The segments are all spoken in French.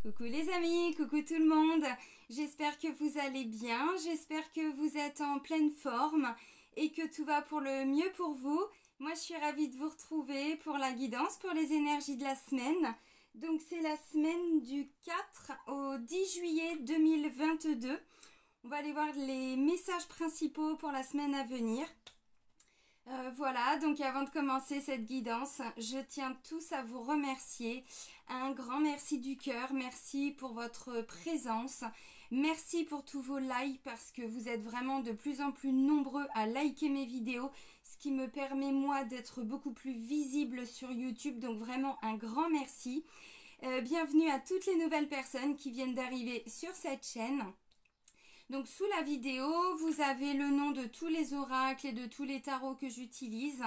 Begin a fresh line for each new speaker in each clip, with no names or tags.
Coucou les amis, coucou tout le monde. J'espère que vous allez bien, j'espère que vous êtes en pleine forme et que tout va pour le mieux pour vous. Moi je suis ravie de vous retrouver pour la guidance, pour les énergies de la semaine. Donc c'est la semaine du 4 au 10 juillet 2022. On va aller voir les messages principaux pour la semaine à venir. Voilà, donc avant de commencer cette guidance, je tiens tous à vous remercier. Un grand merci du cœur, merci pour votre présence, merci pour tous vos likes parce que vous êtes vraiment de plus en plus nombreux à liker mes vidéos, ce qui me permet moi d'être beaucoup plus visible sur YouTube, donc vraiment un grand merci. Bienvenue à toutes les nouvelles personnes qui viennent d'arriver sur cette chaîne. Donc sous la vidéo, vous avez le nom de tous les oracles et de tous les tarots que j'utilise.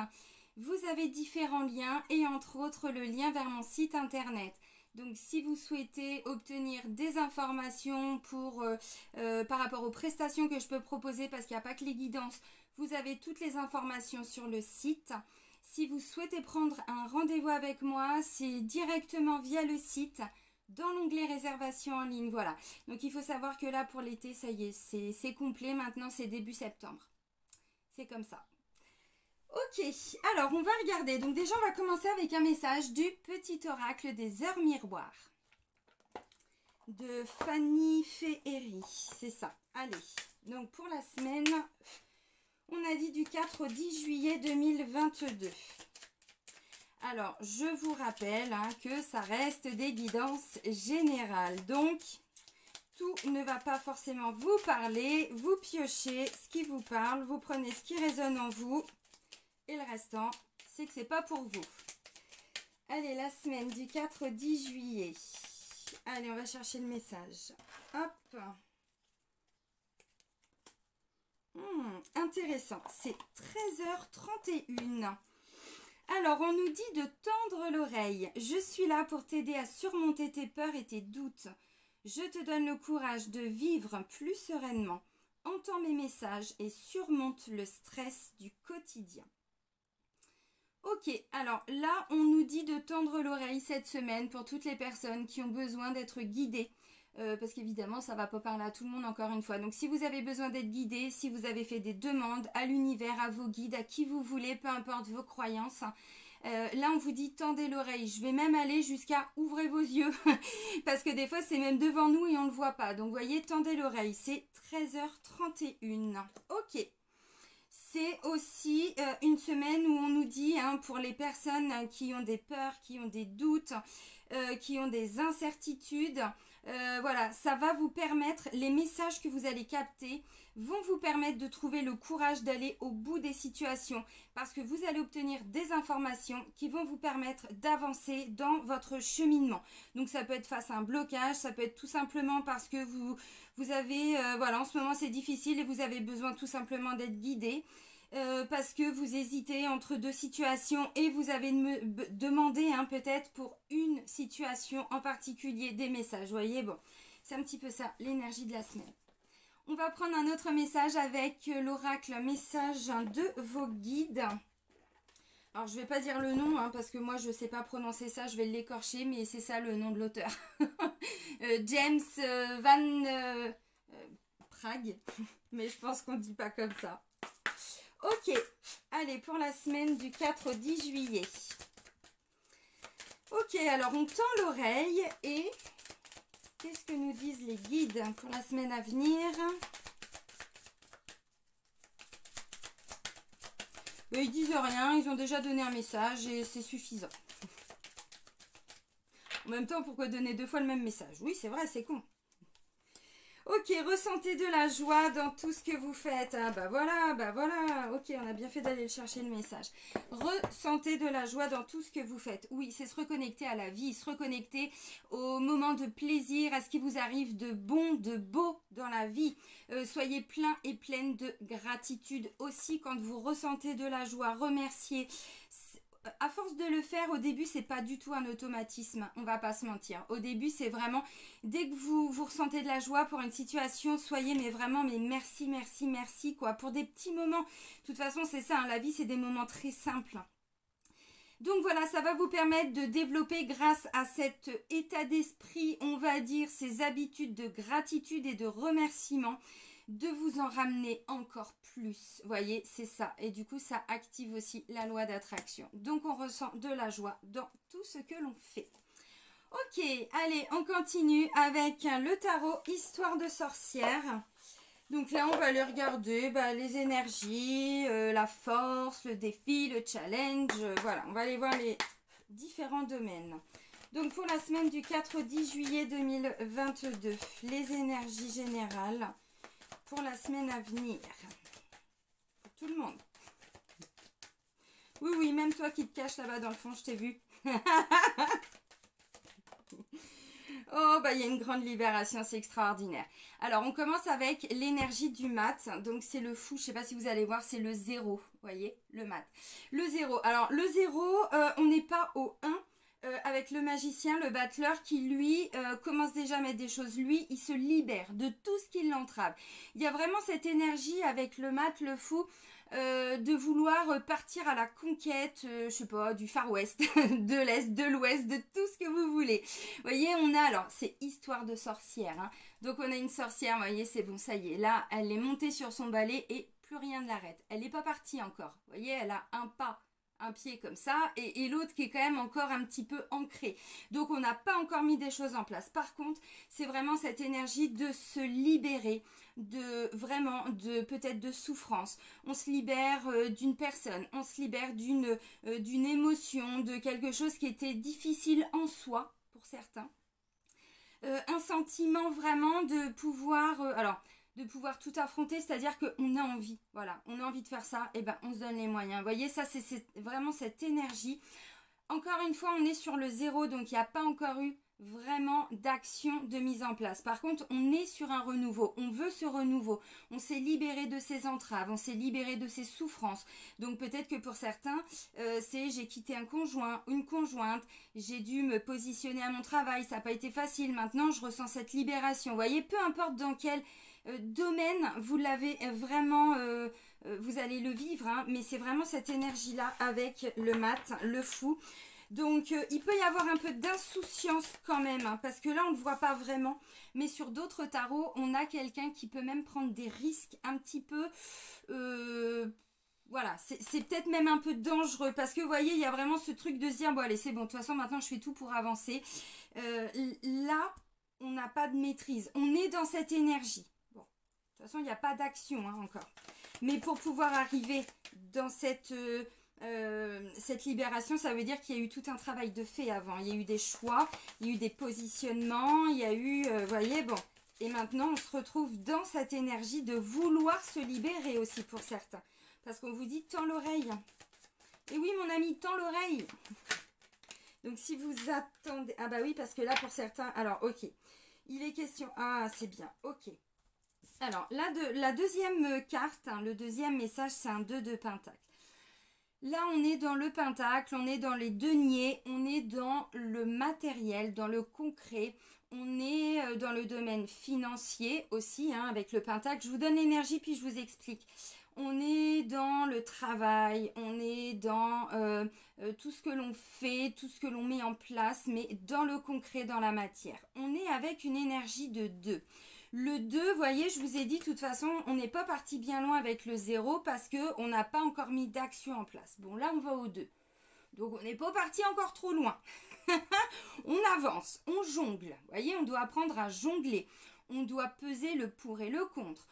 Vous avez différents liens et entre autres le lien vers mon site internet. Donc si vous souhaitez obtenir des informations par rapport aux prestations que je peux proposer, parce qu'il n'y a pas que les guidances, vous avez toutes les informations sur le site. Si vous souhaitez prendre un rendez-vous avec moi, c'est directement via le site. Dans l'onglet réservation en ligne, voilà. Donc il faut savoir que là pour l'été, ça y est, c'est complet. Maintenant c'est début septembre. C'est comme ça. Ok, alors on va regarder. Donc déjà on va commencer avec un message du petit oracle des heures miroirs. De Fanny Féhéry, c'est ça. Allez, donc pour la semaine, on a dit du 4 au 10 juillet 2022. Alors, je vous rappelle que ça reste des guidances générales. Donc, tout ne va pas forcément vous parler. Vous piochez ce qui vous parle. Vous prenez ce qui résonne en vous. Et le restant, c'est que c'est pas pour vous. Allez, la semaine du 4 au 10 juillet. Allez, on va chercher le message. Hop. Intéressant. C'est 13h31. Alors, on nous dit de tendre l'oreille. Je suis là pour t'aider à surmonter tes peurs et tes doutes. Je te donne le courage de vivre plus sereinement. Entends mes messages et surmonte le stress du quotidien. Ok, alors là, on nous dit de tendre l'oreille cette semaine pour toutes les personnes qui ont besoin d'être guidées. Parce qu'évidemment, ça ne va pas parler à tout le monde encore une fois. Donc, si vous avez besoin d'être guidé, si vous avez fait des demandes à l'univers, à vos guides, à qui vous voulez, peu importe vos croyances, là, on vous dit tendez l'oreille. Je vais même aller jusqu'à ouvrez vos yeux. Parce que des fois, c'est même devant nous et on ne le voit pas. Donc, vous voyez, tendez l'oreille. C'est 13h31. Ok. C'est aussi une semaine où on nous dit, pour les personnes qui ont des peurs, qui ont des doutes, qui ont des incertitudes, voilà, ça va vous permettre, les messages que vous allez capter vont vous permettre de trouver le courage d'aller au bout des situations parce que vous allez obtenir des informations qui vont vous permettre d'avancer dans votre cheminement. Donc ça peut être face à un blocage, ça peut être tout simplement parce que vous avez, voilà, en ce moment c'est difficile et vous avez besoin tout simplement d'être guidé. Parce que vous hésitez entre deux situations et vous avez demandé peut-être pour une situation en particulier des messages. Vous voyez, bon, c'est un petit peu ça, l'énergie de la semaine. On va prendre un autre message avec l'oracle message de vos guides. Alors, je ne vais pas dire le nom parce que moi, je ne sais pas prononcer ça, je vais l'écorcher, mais c'est ça le nom de l'auteur. James Van Prague, mais je pense qu'on ne dit pas comme ça. Ok, allez, pour la semaine du 4 au 10 juillet. Ok, alors on tend l'oreille et qu'est-ce que nous disent les guides pour la semaine à venir? Ils disent rien, ils ont déjà donné un message et c'est suffisant. En même temps, pourquoi donner deux fois le même message? Oui, c'est vrai, c'est con. Ok, ressentez de la joie dans tout ce que vous faites. Ah bah voilà. Ok, on a bien fait d'aller chercher le message. Ressentez de la joie dans tout ce que vous faites. Oui, c'est se reconnecter à la vie, se reconnecter au moment de plaisir, à ce qui vous arrive de bon, de beau dans la vie. Soyez plein et pleine de gratitude aussi quand vous ressentez de la joie. Remerciez. À force de le faire, au début, c'est pas du tout un automatisme, on va pas se mentir. Au début, c'est vraiment, dès que vous ressentez de la joie pour une situation, soyez mais merci, quoi. Pour des petits moments, de toute façon, c'est ça, la vie, c'est des moments très simples. Donc voilà, ça va vous permettre de développer grâce à cet état d'esprit, on va dire, ces habitudes de gratitude et de remerciement, de vous en ramener encore plus. Vous voyez, c'est ça. Et du coup, ça active aussi la loi d'attraction. Donc on ressent de la joie dans tout ce que l'on fait. Ok, allez, on continue avec le tarot Histoire de sorcière. Donc là, on va aller regarder les énergies, la force, le défi, le challenge. Voilà, on va aller voir les différents domaines. Donc pour la semaine du 4 au 10 juillet 2022, les énergies générales pour la semaine à venir. Pour tout le monde. Oui, oui, même toi qui te caches là-bas dans le fond, je t'ai vu. Oh, il y a une grande libération, c'est extraordinaire. Alors, on commence avec l'énergie du mat. Donc, c'est le fou. Je ne sais pas si vous allez voir, c'est le 0. Vous voyez, le mat. Le 0. Alors, le 0, on n'est pas au 1. Avec le magicien, le battleur qui lui commence déjà à mettre des choses. Lui, il se libère de tout ce qui l'entrave. Il y a vraiment cette énergie avec le mat, le fou, de vouloir partir à la conquête, je sais pas, du Far West, de l'Est, de l'Ouest, de tout ce que vous voulez. Vous voyez, on a, alors c'est Histoire de sorcière, hein. Donc on a une sorcière, vous voyez, c'est bon, ça y est, là, elle est montée sur son balai et plus rien ne l'arrête. Elle n'est pas partie encore, vous voyez, elle a un pas, un pied comme ça, et l'autre qui est quand même encore un petit peu ancré. Donc on n'a pas encore mis des choses en place. Par contre, c'est vraiment cette énergie de se libérer, de vraiment, de peut-être de souffrance. On se libère d'une personne, on se libère d'une émotion, de quelque chose qui était difficile en soi, pour certains. Un sentiment vraiment de pouvoir... de pouvoir tout affronter, c'est-à-dire qu'on a envie, voilà, on a envie de faire ça, et on se donne les moyens. Vous voyez, ça c'est vraiment cette énergie. Encore une fois, on est sur le 0, donc il n'y a pas encore eu vraiment d'action de mise en place. Par contre, on est sur un renouveau, on veut ce renouveau, on s'est libéré de ses entraves, on s'est libéré de ses souffrances. Donc peut-être que pour certains, c'est j'ai quitté un conjoint, une conjointe, j'ai dû me positionner à mon travail, ça n'a pas été facile, maintenant je ressens cette libération. Vous voyez, peu importe dans quel domaine vous l'avez vraiment, vous allez le vivre, hein, mais c'est vraiment cette énergie-là avec le mat, le fou. Donc, il peut y avoir un peu d'insouciance quand même, hein, parce que là, on ne le voit pas vraiment. Mais sur d'autres tarots, on a quelqu'un qui peut même prendre des risques un petit peu... voilà, c'est peut-être même un peu dangereux, parce que vous voyez, il y a vraiment ce truc de se dire, bon allez, c'est bon, de toute façon, maintenant, je fais tout pour avancer. Là, on n'a pas de maîtrise. On est dans cette énergie. Bon, de toute façon, il n'y a pas d'action hein, encore. Mais pour pouvoir arriver dans cette libération, ça veut dire qu'il y a eu tout un travail de fait avant. Il y a eu des choix, il y a eu des positionnements, il y a eu, vous voyez, bon. Et maintenant, on se retrouve dans cette énergie de vouloir se libérer aussi pour certains. Parce qu'on vous dit, tends l'oreille. Et oui, mon ami, tends l'oreille. Donc, si vous attendez... Ah bah oui, parce que là, pour certains... Alors, ok. Il est question... Ah, c'est bien. Ok. Alors, la deuxième carte, hein, le deuxième message, c'est un 2 de pentacle. Là, on est dans le pentacle, on est dans les deniers, on est dans le matériel, dans le concret. On est dans le domaine financier aussi, hein, avec le pentacle. Je vous donne l'énergie, puis je vous explique. On est dans le travail, on est dans tout ce que l'on fait, tout ce que l'on met en place, mais dans le concret, dans la matière. On est avec une énergie de 2. Le 2, vous voyez, je vous ai dit, de toute façon, on n'est pas parti bien loin avec le 0 parce qu'on n'a pas encore mis d'action en place. Bon, là, on va au 2. Donc, on n'est pas parti encore trop loin. On avance, on jongle. Vous voyez, on doit apprendre à jongler. On doit peser le pour et le contre.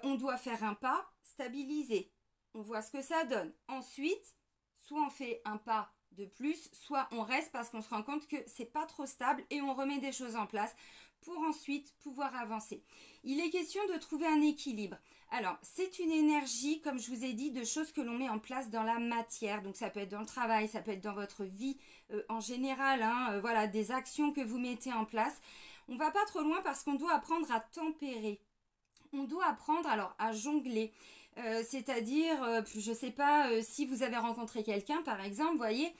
On doit faire un pas, stabiliser. On voit ce que ça donne. Ensuite, soit on fait un pas de plus, soit on reste parce qu'on se rend compte que c'est pas trop stable et on remet des choses en place pour ensuite pouvoir avancer. Il est question de trouver un équilibre. Alors, c'est une énergie, comme je vous ai dit, de choses que l'on met en place dans la matière. Donc, ça peut être dans le travail, ça peut être dans votre vie en général. Hein, voilà, des actions que vous mettez en place. On ne va pas trop loin parce qu'on doit apprendre à tempérer. On doit apprendre alors à jongler. C'est-à-dire, je ne sais pas, si vous avez rencontré quelqu'un, par exemple, vous voyez...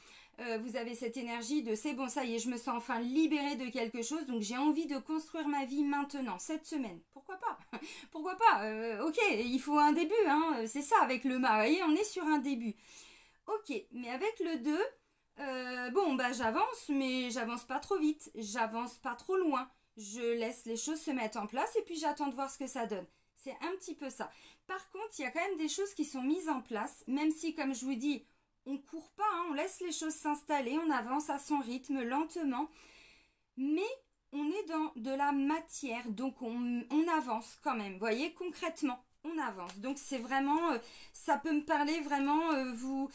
vous avez cette énergie de c'est bon, ça y est, je me sens enfin libérée de quelque chose, donc j'ai envie de construire ma vie maintenant, cette semaine. Pourquoi pas? Pourquoi pas? Ok, il faut un début, hein, c'est ça avec le mât, vous voyez, on est sur un début. Ok, mais avec le 2, Bon, bah j'avance, mais j'avance pas trop vite, j'avance pas trop loin. Je laisse les choses se mettre en place et puis j'attends de voir ce que ça donne. C'est un petit peu ça. Par contre, il y a quand même des choses qui sont mises en place, même si, comme je vous dis, on court pas, hein, on laisse les choses s'installer, on avance à son rythme, lentement, mais on est dans de la matière, donc on avance quand même, vous voyez, concrètement. On avance. Donc c'est vraiment, ça peut me parler vraiment, vous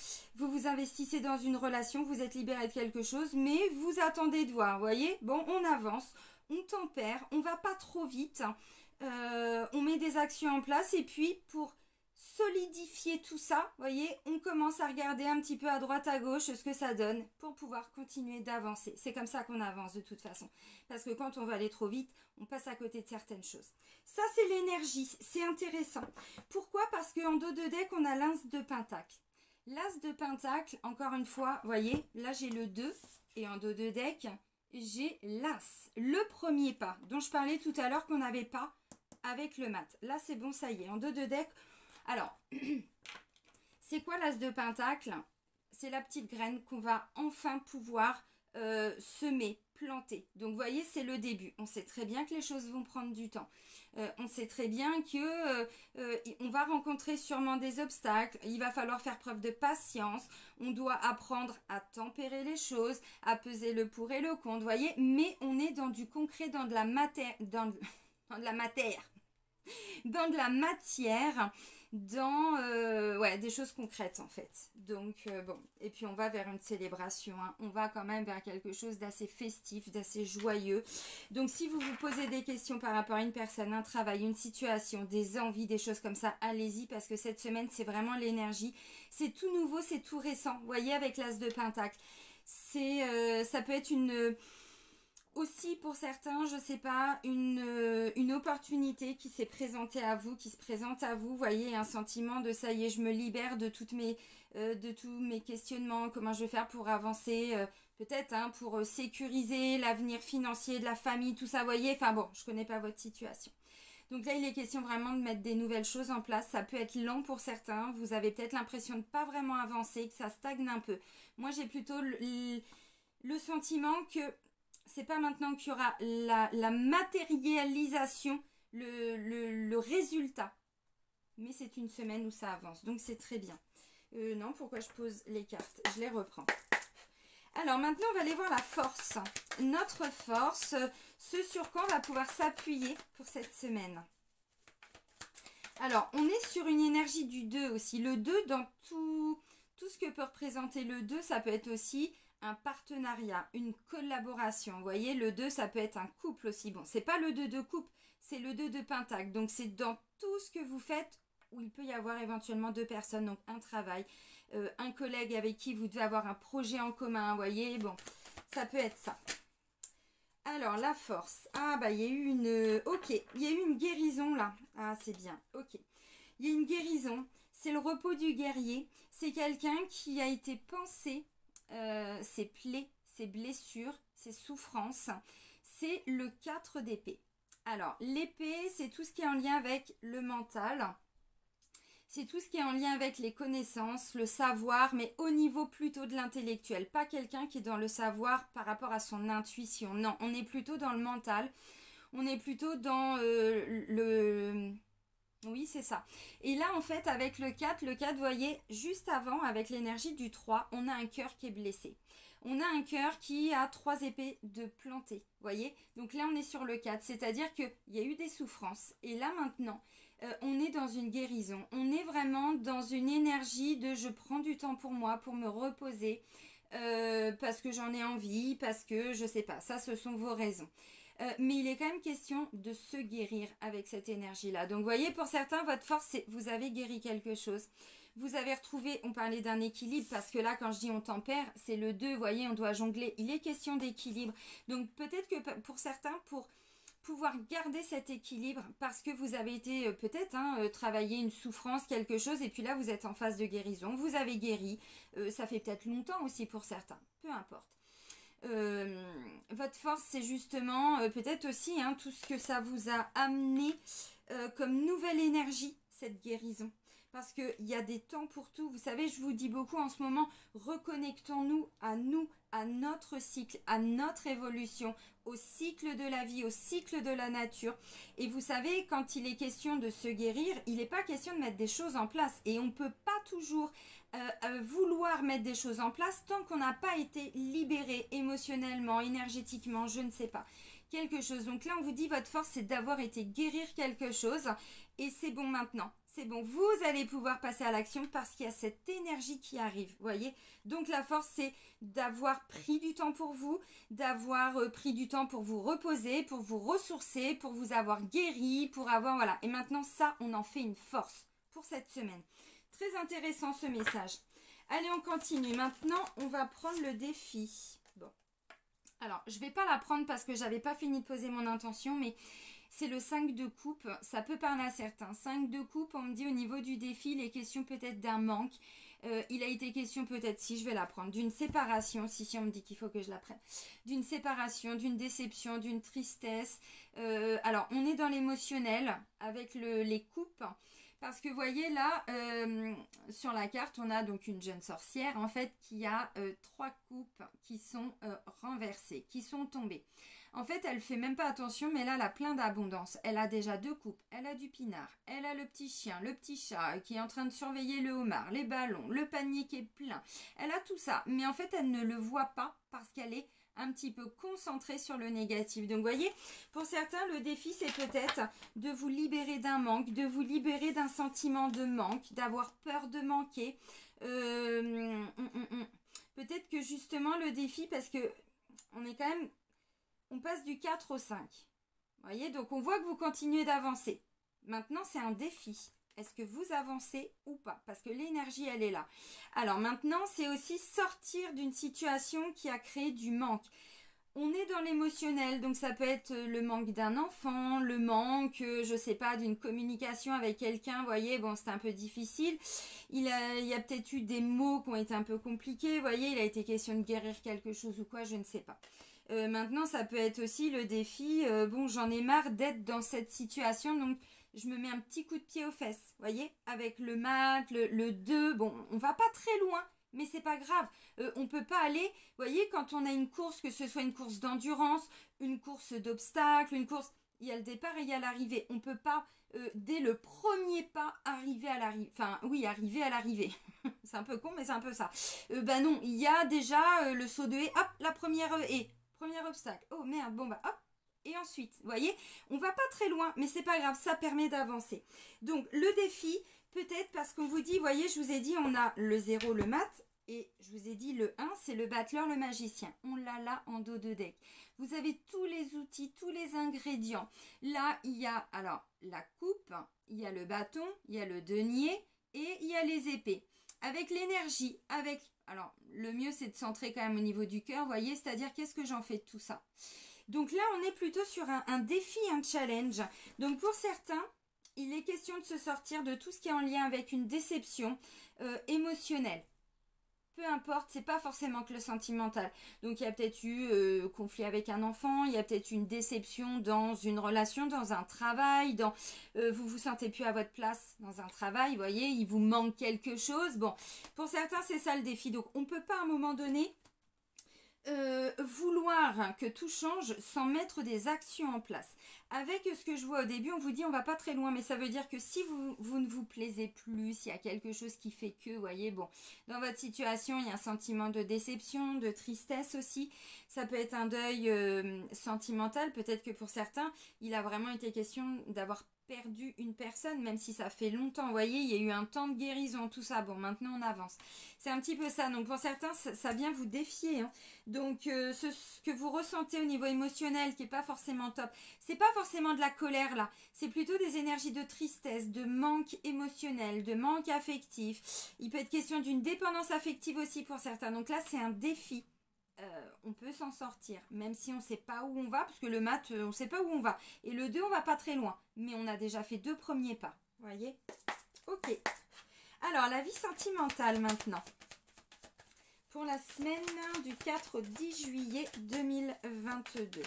investissez dans une relation, vous êtes libéré de quelque chose, mais vous attendez de voir, vous voyez. Bon, on avance, on tempère, on va pas trop vite, on met des actions en place et puis pour solidifier tout ça, vous voyez, on commence à regarder un petit peu à droite à gauche ce que ça donne pour pouvoir continuer d'avancer. C'est comme ça qu'on avance de toute façon. Parce que quand on va aller trop vite, on passe à côté de certaines choses. Ça, c'est l'énergie. C'est intéressant. Pourquoi? Parce qu'en dos de deck, on a l'as de pentacle. L'as de pentacle, encore une fois, vous voyez, là j'ai le 2 et en dos de deck, j'ai l'as. Le premier pas dont je parlais tout à l'heure qu'on n'avait pas avec le mat. Là, c'est bon, ça y est. En dos de deck, alors, c'est quoi l'as de pentacle? C'est la petite graine qu'on va enfin pouvoir semer, planter. Donc, vous voyez, c'est le début. On sait très bien que les choses vont prendre du temps. On sait très bien que on va rencontrer sûrement des obstacles. Il va falloir faire preuve de patience. On doit apprendre à tempérer les choses, à peser le pour et le contre, vous voyez. Mais on est dans du concret, dans de la matière, dans de la matière, dans de la matière, dans ouais, des choses concrètes en fait. Donc bon, et puis on va vers une célébration, hein. On va quand même vers quelque chose d'assez festif, d'assez joyeux. Donc si vous vous posez des questions par rapport à une personne, un travail, une situation, des envies, des choses comme ça, allez-y parce que cette semaine c'est vraiment l'énergie. C'est tout nouveau, c'est tout récent. Vous voyez avec l'as de pentacle. Ça peut être aussi pour certains, je sais pas, une opportunité qui s'est présentée à vous, qui se présente à vous, vous voyez, un sentiment de ça y est, je me libère de de tous mes questionnements, comment je vais faire pour avancer, peut-être hein, pour sécuriser l'avenir financier de la famille, tout ça, vous voyez, enfin bon, je connais pas votre situation. Donc là, il est question vraiment de mettre des nouvelles choses en place. Ça peut être lent pour certains. Vous avez peut-être l'impression de pas vraiment avancer, que ça stagne un peu. Moi, j'ai plutôt le sentiment que c'est pas maintenant qu'il y aura la matérialisation, le résultat. Mais c'est une semaine où ça avance. Donc c'est très bien. Non, pourquoi je pose les cartes? Je les reprends. Alors maintenant, on va aller voir la force. Notre force, ce sur quoi on va pouvoir s'appuyer pour cette semaine. Alors, on est sur une énergie du 2 aussi. Le 2, dans tout ce que peut représenter le 2, ça peut être aussi un partenariat, une collaboration. Vous voyez, le 2, ça peut être un couple aussi. Bon, c'est pas le 2 de couple, c'est le 2 de pentacle. Donc, c'est dans tout ce que vous faites où il peut y avoir éventuellement deux personnes. Donc, un travail, un collègue avec qui vous devez avoir un projet en commun. Vous voyez, bon, ça peut être ça. Alors, la force. Ah, bah, il y a eu une... Ok, il y a eu une guérison, là. Ah, c'est bien. Ok. Il y a une guérison. C'est le repos du guerrier. C'est quelqu'un qui a été pensé, ses plaies, ses blessures, ses souffrances. C'est le 4 d'épée. Alors, l'épée, c'est tout ce qui est en lien avec le mental. C'est tout ce qui est en lien avec les connaissances, le savoir, mais au niveau plutôt de l'intellectuel. Pas quelqu'un qui est dans le savoir par rapport à son intuition. Non, on est plutôt dans le mental. On est plutôt dans le... Oui, c'est ça. Et là, en fait, avec le 4, vous voyez, juste avant, avec l'énergie du 3, on a un cœur qui est blessé. On a un cœur qui a 3 épées de planté, vous voyez. Donc là, on est sur le 4, c'est-à-dire qu'il y a eu des souffrances. Et là, maintenant, on est dans une guérison. On est vraiment dans une énergie de je prends du temps pour moi, pour me reposer, parce que j'en ai envie, parce que je sais pas. Ça, ce sont vos raisons. Mais il est quand même question de se guérir avec cette énergie-là. Donc, vous voyez, pour certains, votre force, c'est vous avez guéri quelque chose. Vous avez retrouvé, on parlait d'un équilibre, parce que là, quand je dis on tempère, c'est le 2, vous voyez, on doit jongler. Il est question d'équilibre. Donc, peut-être que pour certains, pour pouvoir garder cet équilibre, parce que vous avez été peut-être travailler une souffrance, quelque chose, et puis là, vous êtes en phase de guérison. Vous avez guéri. Ça fait peut-être longtemps aussi pour certains. Peu importe. Votre force, c'est justement peut-être aussi tout ce que ça vous a amené comme nouvelle énergie, cette guérison. parce qu'il y a des temps pour tout. Vous savez, je vous dis beaucoup en ce moment, reconnectons-nous, à notre cycle, à notre évolution, au cycle de la vie, au cycle de la nature. Et vous savez, quand il est question de se guérir, il n'est pas question de mettre des choses en place. Et on ne peut pas toujours vouloir mettre des choses en place tant qu'on n'a pas été libéré émotionnellement, énergétiquement, je ne sais pas. Quelque chose. Donc là, on vous dit, votre force, c'est d'avoir été guérir quelque chose. Et c'est bon maintenant. C'est bon, vous allez pouvoir passer à l'action parce qu'il y a cette énergie qui arrive, vous voyez. Donc la force, c'est d'avoir pris du temps pour vous, d'avoir pris du temps pour vous reposer, pour vous ressourcer, pour vous avoir guéri, pour avoir, voilà. Et maintenant, ça, on en fait une force pour cette semaine. Très intéressant ce message. Allez, on continue. Maintenant, on va prendre le défi. Bon. Alors, je ne vais pas la prendre parce que je n'avais pas fini de poser mon intention, mais c'est le 5 de coupe. Ça peut parler à certains. 5 de coupe, on me dit au niveau du défi, il est question peut-être d'un manque. Il a été question peut-être, si je vais la prendre, d'une séparation, si on me dit qu'il faut que je la prenne, d'une séparation, d'une déception, d'une tristesse. Alors, on est dans l'émotionnel avec les coupes. Parce que vous voyez là, sur la carte, on a donc une jeune sorcière en fait qui a 3 coupes qui sont renversées, qui sont tombées. En fait, elle fait même pas attention, mais là, elle a plein d'abondance. Elle a déjà 2 coupes, elle a du pinard, elle a le petit chien, le petit chat qui est en train de surveiller le homard, les ballons, le panier qui est plein. Elle a tout ça, mais en fait, elle ne le voit pas parce qu'elle est un petit peu concentrée sur le négatif. Donc, vous voyez, pour certains, le défi, c'est peut-être de vous libérer d'un manque, de vous libérer d'un sentiment de manque, d'avoir peur de manquer. Peut-être que justement, le défi, parce que on est quand même... On passe du 4 au 5. Vous voyez, donc on voit que vous continuez d'avancer. Maintenant, c'est un défi. Est-ce que vous avancez ou pas? Parce que l'énergie, elle est là. Alors maintenant, c'est aussi sortir d'une situation qui a créé du manque. On est dans l'émotionnel, donc ça peut être le manque d'un enfant, le manque, je sais pas, d'une communication avec quelqu'un, vous voyez, bon, c'est un peu difficile. Il y a peut-être eu des mots qui ont été un peu compliqués, vous voyez, il a été question de guérir quelque chose ou quoi, je ne sais pas. Maintenant, ça peut être aussi le défi, bon, j'en ai marre d'être dans cette situation, donc je me mets un petit coup de pied aux fesses, vous voyez, avec le mat, le 2, bon, on va pas très loin, mais c'est pas grave, on peut pas aller, vous voyez, quand on a une course, que ce soit une course d'endurance, une course d'obstacles, une course, il y a le départ et il y a l'arrivée, on peut pas, dès le premier pas, arriver à l'arrivée, enfin, oui, arriver à l'arrivée, c'est un peu con, mais c'est un peu ça, bah non, il y a déjà le saut de haie, hop, la première haie, premier obstacle. Oh merde, bon bah hop. Et ensuite, vous voyez, on va pas très loin, mais c'est pas grave, ça permet d'avancer. Donc le défi, peut-être parce qu'on vous dit, vous voyez, je vous ai dit, on a le 0, le mat, et je vous ai dit le 1, c'est le battleur, le magicien. On l'a là en dos de deck. Vous avez tous les outils, tous les ingrédients. Là, il y a alors la coupe, il y a le bâton, il y a le denier et il y a les épées. Avec l'énergie, avec... Alors, le mieux, c'est de centrer quand même au niveau du cœur, vous voyez, c'est-à-dire qu'est-ce que j'en fais de tout ça. Donc là, on est plutôt sur un défi, un challenge. Donc pour certains, il est question de se sortir de tout ce qui est en lien avec une déception émotionnelle. Peu importe, c'est pas forcément que le sentimental. Donc il y a peut-être eu conflit avec un enfant, il y a peut-être une déception dans une relation, dans un travail, dans vous vous sentez plus à votre place dans un travail, vous voyez, il vous manque quelque chose. Bon, pour certains c'est ça le défi. Donc on peut pas à un moment donné vouloir que tout change sans mettre des actions en place. Avec ce que je vois au début, on vous dit on va pas très loin, mais ça veut dire que si vous ne vous plaisez plus, s'il y a quelque chose qui fait que, vous voyez, bon, dans votre situation, il y a un sentiment de déception, de tristesse aussi. Ça peut être un deuil sentimental, peut-être que pour certains, il a vraiment été question d'avoir perdu une personne, même si ça fait longtemps, vous voyez, il y a eu un temps de guérison, tout ça, bon, maintenant on avance. C'est un petit peu ça, donc pour certains, ça vient vous défier, hein. Donc ce que vous ressentez au niveau émotionnel, qui n'est pas forcément top, c'est pas forcément de la colère là, c'est plutôt des énergies de tristesse, de manque émotionnel, de manque affectif. Il peut être question d'une dépendance affective aussi pour certains, donc là c'est un défi. On peut s'en sortir, même si on ne sait pas où on va, parce que le mat, on ne sait pas où on va. Et le 2, on va pas très loin, mais on a déjà fait 2 premiers pas, vous voyez. Ok. Alors, la vie sentimentale maintenant. Pour la semaine du 4 au 10 juillet 2022.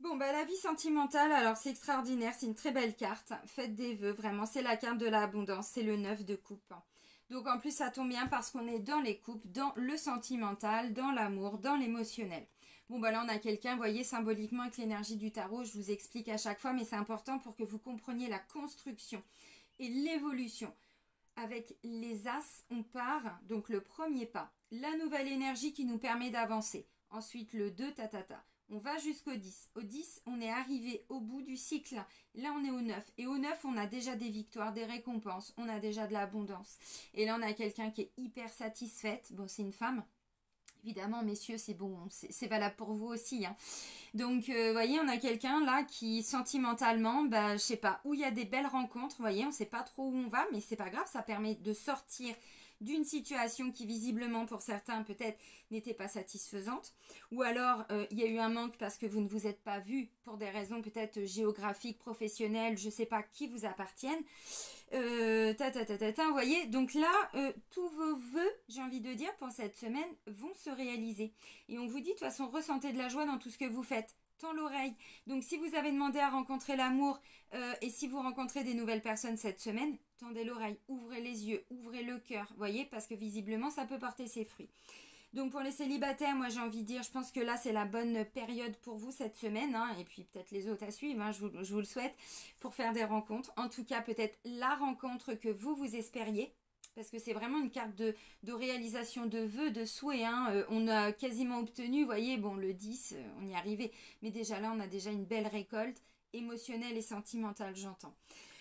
Bon, bah la vie sentimentale, alors c'est extraordinaire, c'est une très belle carte. Faites des vœux, vraiment, c'est la carte de l'abondance, c'est le 9 de coupe. Donc en plus, ça tombe bien parce qu'on est dans les coupes, dans le sentimental, dans l'amour, dans l'émotionnel. Bon, bah là, on a quelqu'un, vous voyez, symboliquement avec l'énergie du tarot, je vous explique à chaque fois, mais c'est important pour que vous compreniez la construction et l'évolution. Avec les As, on part, donc le premier pas, la nouvelle énergie qui nous permet d'avancer. Ensuite, le 2, tatata. On va jusqu'au 10. Au 10, on est arrivé au bout du cycle. Là, on est au 9. Et au 9, on a déjà des victoires, des récompenses. On a déjà de l'abondance. Et là, on a quelqu'un qui est hyper satisfaite. Bon, c'est une femme. Évidemment, messieurs, c'est bon. C'est valable pour vous aussi. Hein. Donc, vous voyez, on a quelqu'un là qui, sentimentalement, bah, je sais pas, où il y a des belles rencontres. Vous voyez, on sait pas trop où on va, mais c'est pas grave. Ça permet de sortir d'une situation qui visiblement pour certains peut-être n'était pas satisfaisante, ou alors il y a eu un manque parce que vous ne vous êtes pas vu pour des raisons peut-être géographiques, professionnelles, je ne sais pas qui vous appartiennent. Vous voyez, donc là, tous vos vœux, j'ai envie de dire, pour cette semaine, vont se réaliser. Et on vous dit, de toute façon, ressentez de la joie dans tout ce que vous faites. Tends l'oreille. Donc si vous avez demandé à rencontrer l'amour et si vous rencontrez des nouvelles personnes cette semaine, tendez l'oreille, ouvrez les yeux, ouvrez le cœur, voyez, parce que visiblement ça peut porter ses fruits. Donc pour les célibataires, moi j'ai envie de dire, je pense que là c'est la bonne période pour vous cette semaine, hein, et puis peut-être les autres à suivre, hein, je vous le souhaite, pour faire des rencontres. En tout cas peut-être la rencontre que vous espériez. Parce que c'est vraiment une carte de réalisation de vœux, de souhaits. Hein. On a quasiment obtenu, vous voyez, bon, le 10, on y est arrivé. Mais déjà là, on a déjà une belle récolte émotionnelle et sentimentale, j'entends.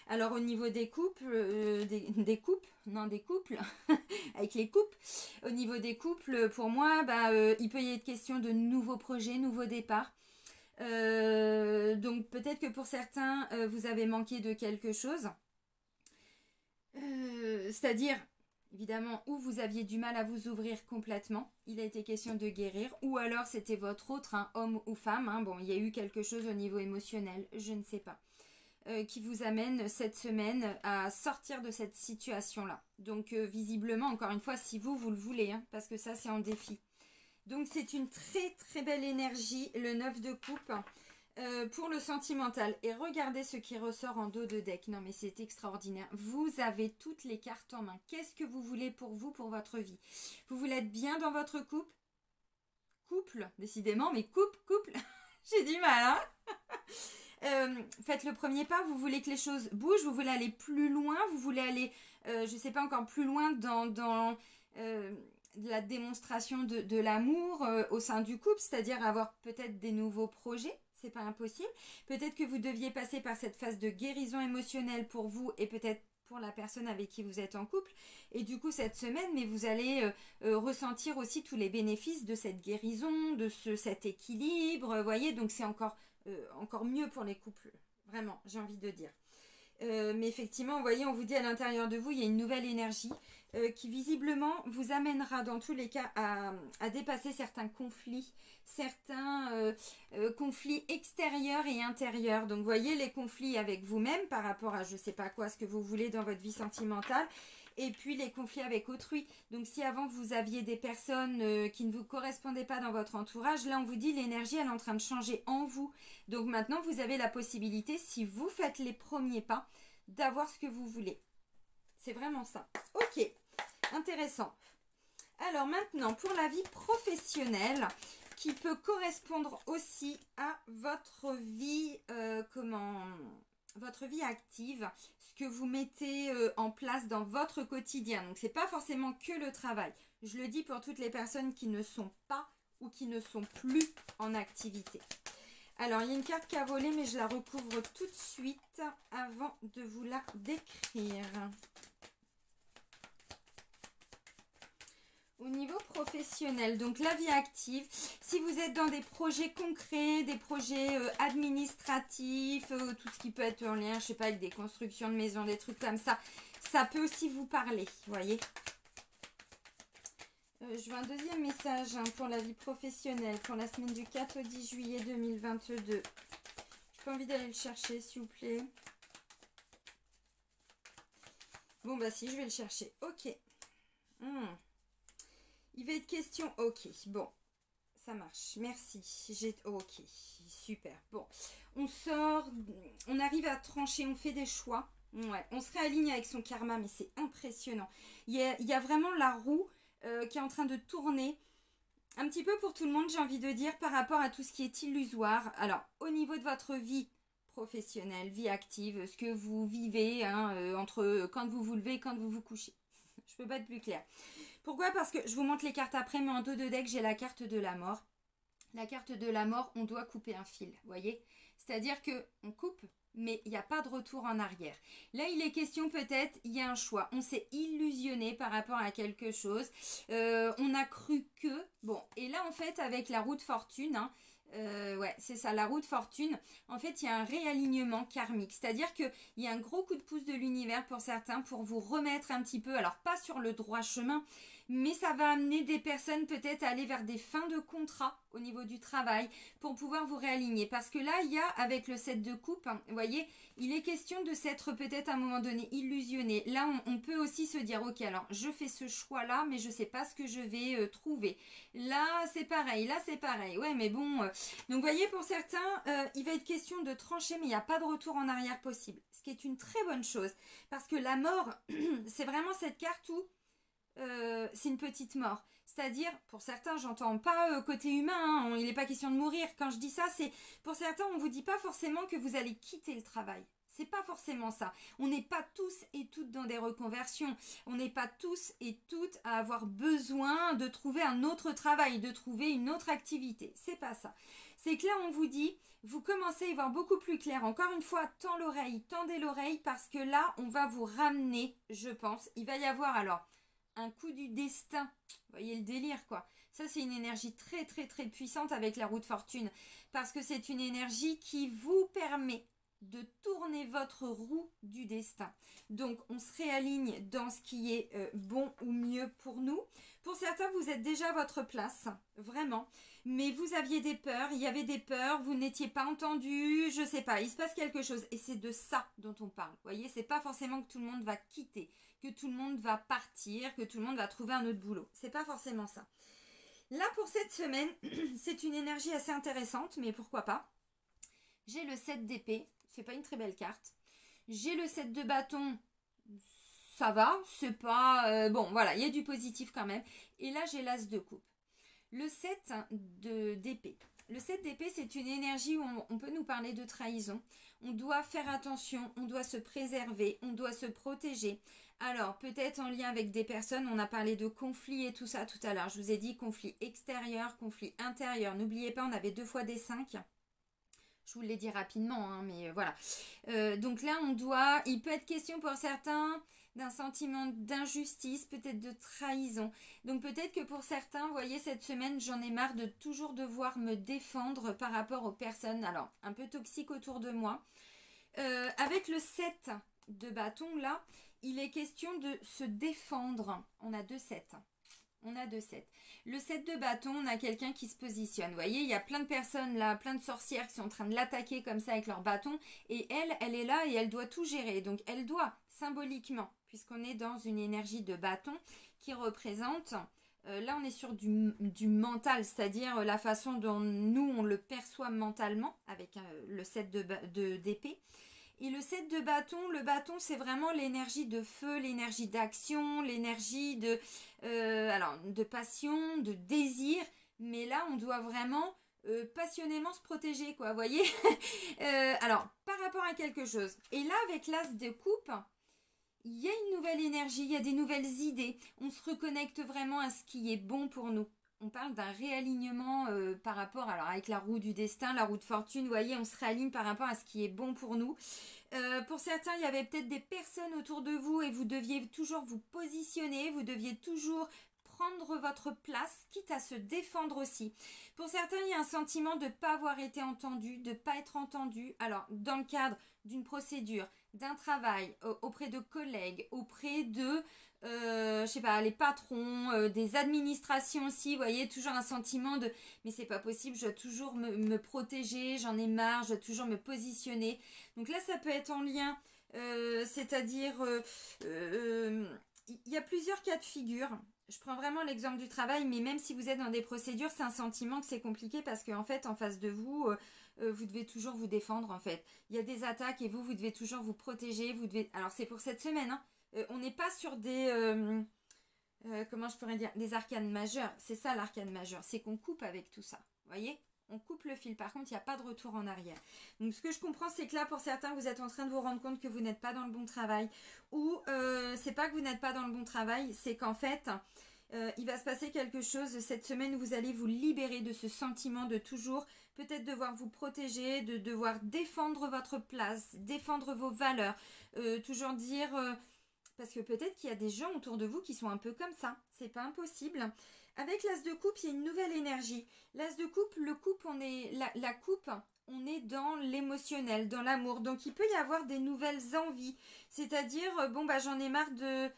Alors au niveau des couples, des couples, avec les coupes, au niveau des couples, pour moi, bah, il peut y être question de nouveaux projets, nouveaux départs. Donc peut-être que pour certains, vous avez manqué de quelque chose. C'est-à-dire, évidemment, où vous aviez du mal à vous ouvrir complètement, il a été question de guérir, ou alors c'était votre autre, hein, homme ou femme, hein, bon, il y a eu quelque chose au niveau émotionnel, je ne sais pas, qui vous amène cette semaine à sortir de cette situation-là. Donc, visiblement, encore une fois, si vous le voulez, hein, parce que ça, c'est en défi. Donc, c'est une très, très belle énergie, le 9 de coupe. Pour le sentimental, et regardez ce qui ressort en dos de deck. Non mais c'est extraordinaire. Vous avez toutes les cartes en main. Qu'est-ce que vous voulez pour vous, pour votre vie? Vous voulez être bien dans votre couple, décidément, mais couple, j'ai du mal, hein. Faites le premier pas, vous voulez que les choses bougent, vous voulez aller plus loin, vous voulez aller, je sais pas, encore plus loin dans la démonstration de l'amour au sein du couple, c'est-à-dire avoir peut-être des nouveaux projets. C'est pas impossible. Peut-être que vous deviez passer par cette phase de guérison émotionnelle pour vous et peut-être pour la personne avec qui vous êtes en couple. Et du coup, cette semaine, mais vous allez ressentir aussi tous les bénéfices de cette guérison, de cet équilibre. Vous voyez, donc c'est encore mieux pour les couples. Vraiment, j'ai envie de dire. Mais effectivement, vous voyez, on vous dit à l'intérieur de vous, il y a une nouvelle énergie qui visiblement vous amènera dans tous les cas à dépasser certains conflits, certains conflits extérieurs et intérieurs. Donc, vous voyez, les conflits avec vous-même par rapport à je ne sais pas quoi, ce que vous voulez dans votre vie sentimentale. Et puis les conflits avec autrui. Donc si avant vous aviez des personnes qui ne vous correspondaient pas dans votre entourage, là on vous dit l'énergie elle est en train de changer en vous. Donc maintenant vous avez la possibilité, si vous faites les premiers pas, d'avoir ce que vous voulez. C'est vraiment ça. Ok, intéressant. Alors maintenant pour la vie professionnelle qui peut correspondre aussi à votre vie, votre vie active, ce que vous mettez en place dans votre quotidien. Donc, c'est pas forcément que le travail. Je le dis pour toutes les personnes qui ne sont pas ou qui ne sont plus en activité. Alors, il y a une carte qui a volé, mais je la recouvre tout de suite avant de vous la décrire. Au niveau professionnel, donc la vie active, si vous êtes dans des projets concrets, des projets administratifs, tout ce qui peut être en lien, je sais pas, avec des constructions de maisons, des trucs comme ça peut aussi vous parler, vous voyez. Je veux un deuxième message hein, pour la vie professionnelle, pour la semaine du 4 au 10 juillet 2022. J'ai pas envie d'aller le chercher, s'il vous plaît. Bon, bah si, je vais le chercher. Ok. Il va être question, ok, bon, ça marche. Merci. Ok, super. Bon, on sort, on arrive à trancher, on fait des choix. Ouais, on se réaligne avec son karma, mais c'est impressionnant. Il y a vraiment la roue qui est en train de tourner. Un petit peu pour tout le monde, j'ai envie de dire, par rapport à tout ce qui est illusoire. Alors, au niveau de votre vie professionnelle, vie active, ce que vous vivez, hein, entre quand vous vous levez et quand vous vous couchez. Je peux pas être plus clair. Pourquoi? Parce que je vous montre les cartes après, mais en dos de deck, j'ai la carte de la mort. La carte de la mort, on doit couper un fil, vous voyez? C'est-à-dire que on coupe, mais il n'y a pas de retour en arrière. Là, il est question peut-être, il y a un choix. On s'est illusionné par rapport à quelque chose. On a cru que... Bon, et là, en fait, avec la roue de fortune, hein, ouais, c'est ça, la roue de fortune. En fait, il y a un réalignement karmique. C'est-à-dire qu'il y a un gros coup de pouce de l'univers pour certains pour vous remettre un petit peu, alors pas sur le droit chemin, mais ça va amener des personnes peut-être à aller vers des fins de contrat au niveau du travail pour pouvoir vous réaligner. Parce que là, il y a, avec le 7 de coupe, hein, vous voyez, il est question de s'être peut-être à un moment donné illusionné. Là, on peut aussi se dire, ok, alors je fais ce choix-là, mais je ne sais pas ce que je vais trouver. Là, c'est pareil, là, c'est pareil. Ouais, mais bon. Donc, vous voyez, pour certains, il va être question de trancher, mais il n'y a pas de retour en arrière possible. Ce qui est une très bonne chose. Parce que la mort, c'est vraiment cette carte où c'est une petite mort. C'est-à-dire, pour certains, j'entends pas côté humain, hein, il n'est pas question de mourir. Quand je dis ça, c'est pour certains, on vous dit pas forcément que vous allez quitter le travail. C'est pas forcément ça. On n'est pas tous et toutes dans des reconversions. On n'est pas tous et toutes à avoir besoin de trouver un autre travail, de trouver une autre activité. C'est pas ça. C'est que là, on vous dit, vous commencez à y voir beaucoup plus clair. Encore une fois, tendez l'oreille parce que là, on va vous ramener, je pense. Il va y avoir alors un coup du destin. Vous voyez le délire, quoi. Ça, c'est une énergie très, très, très puissante avec la roue de fortune. Parce que c'est une énergie qui vous permet de tourner votre roue du destin. Donc, on se réaligne dans ce qui est bon ou mieux pour nous. Pour certains, vous êtes déjà à votre place, vraiment. Mais vous aviez des peurs, il y avait des peurs, vous n'étiez pas entendu, je sais pas, il se passe quelque chose. Et c'est de ça dont on parle. Vous voyez, c'est pas forcément que tout le monde va quitter, que tout le monde va partir, que tout le monde va trouver un autre boulot. C'est pas forcément ça. Là, pour cette semaine, c'est une énergie assez intéressante, mais pourquoi pas. J'ai le 7 d'épée, c'est pas une très belle carte. J'ai le 7 de bâton, ça va, c'est pas... bon, voilà, il y a du positif quand même. Et là, j'ai l'as de coupe. Le 7 d'épée. Le 7 d'épée, c'est une énergie où on peut nous parler de trahison. On doit faire attention, on doit se préserver, on doit se protéger. Alors, peut-être en lien avec des personnes, on a parlé de conflits et tout ça tout à l'heure. Je vous ai dit conflit extérieur, conflit intérieur. N'oubliez pas, on avait 2 fois des 5. Je vous l'ai dit rapidement, hein, mais voilà. Donc là, il peut être question pour certains d'un sentiment d'injustice, peut-être de trahison. Donc peut-être que pour certains, vous voyez, cette semaine, j'en ai marre de toujours devoir me défendre par rapport aux personnes, alors, un peu toxiques autour de moi. Avec le 7 de bâton, là, il est question de se défendre. On a 2 7. On a 2 7. Le 7 de bâton, on a quelqu'un qui se positionne. Vous voyez, il y a plein de personnes là, plein de sorcières qui sont en train de l'attaquer comme ça avec leur bâton. Et elle est là et elle doit tout gérer. Donc elle doit, symboliquement, puisqu'on est dans une énergie de bâton qui représente... là, on est sur du mental, c'est-à-dire la façon dont nous, on le perçoit mentalement avec le 7 d'épée. Et le 7 de bâton, le bâton, c'est vraiment l'énergie de feu, l'énergie d'action, l'énergie de passion, de désir. Mais là, on doit vraiment passionnément se protéger, quoi, vous voyez. Alors, par rapport à quelque chose. Et là, avec l'as de coupe, il y a une nouvelle énergie, il y a des nouvelles idées. On se reconnecte vraiment à ce qui est bon pour nous. On parle d'un réalignement par rapport, alors avec la roue du destin, la roue de fortune, vous voyez, on se réaligne par rapport à ce qui est bon pour nous. Pour certains, il y avait peut-être des personnes autour de vous et vous deviez toujours vous positionner, vous deviez toujours prendre votre place, quitte à se défendre aussi. Pour certains, il y a un sentiment de ne pas avoir été entendu, de ne pas être entendu. Alors, dans le cadre d'une procédure, d'un travail, auprès de collègues, auprès de... je sais pas, les patrons, des administrations aussi, vous voyez, toujours un sentiment de mais c'est pas possible, je dois toujours me protéger, j'en ai marre, je dois toujours me positionner. Donc là, ça peut être en lien, c'est-à-dire, il y a plusieurs cas de figure. je prends vraiment l'exemple du travail, mais même si vous êtes dans des procédures, c'est un sentiment que c'est compliqué parce qu'en fait, en face de vous, vous devez toujours vous défendre en fait. Il y a des attaques et vous devez toujours vous protéger. Vous devez. Alors c'est pour cette semaine, hein. On n'est pas sur des, comment je pourrais dire, des arcanes majeures. C'est ça l'arcane majeur, c'est qu'on coupe avec tout ça. Vous voyez? On coupe le fil. Par contre, il n'y a pas de retour en arrière. Donc, ce que je comprends, c'est que là, pour certains, vous êtes en train de vous rendre compte que vous n'êtes pas dans le bon travail. Ou, c'est pas que vous n'êtes pas dans le bon travail, c'est qu'en fait, il va se passer quelque chose cette semaine où vous allez vous libérer de ce sentiment de toujours peut-être devoir vous protéger, de devoir défendre votre place, défendre vos valeurs. Toujours dire... parce que peut-être qu'il y a des gens autour de vous qui sont un peu comme ça. C'est pas impossible. Avec l'as de coupe, il y a une nouvelle énergie. L'as de coupe, le coupe, on est la coupe, on est dans l'émotionnel, dans l'amour. Donc il peut y avoir des nouvelles envies. C'est-à-dire, bon bah j'en ai marre de